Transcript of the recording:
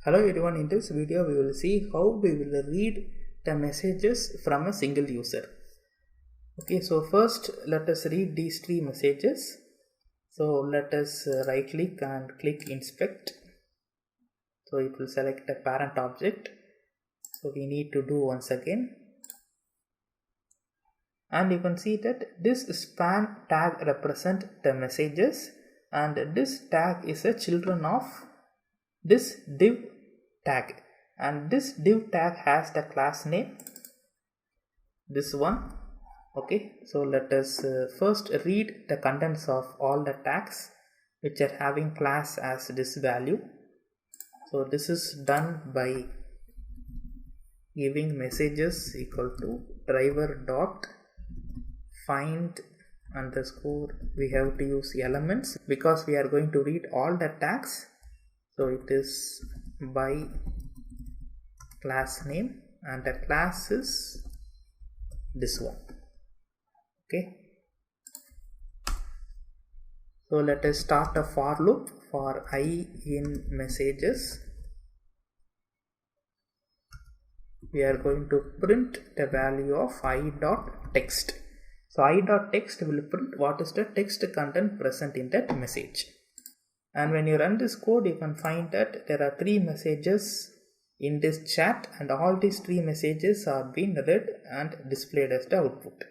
Hello everyone, in this video we will see how we will read the messages from a single user. Okay, so first let us read these three messages. So let us right click and click inspect. So it will select a parent object. So we need to do once again. And you can see that this span tag represents the messages and this tag is a children of this div tag, and this div tag has the class name, this one. Okay, so let us first read the contents of all the tags which are having class as this value. So this is done by giving messages equal to driver dot find underscore, we have to use elements because we are going to read all the tags. So it is by class name and the class is this one. Okay, so let us start a for loop for I in messages. We are going to print the value of I dot text. So I dot text will print what is the text content present in that message. And when you run this code, you can find that there are three messages in this chat and all these three messages are being read and displayed as the output.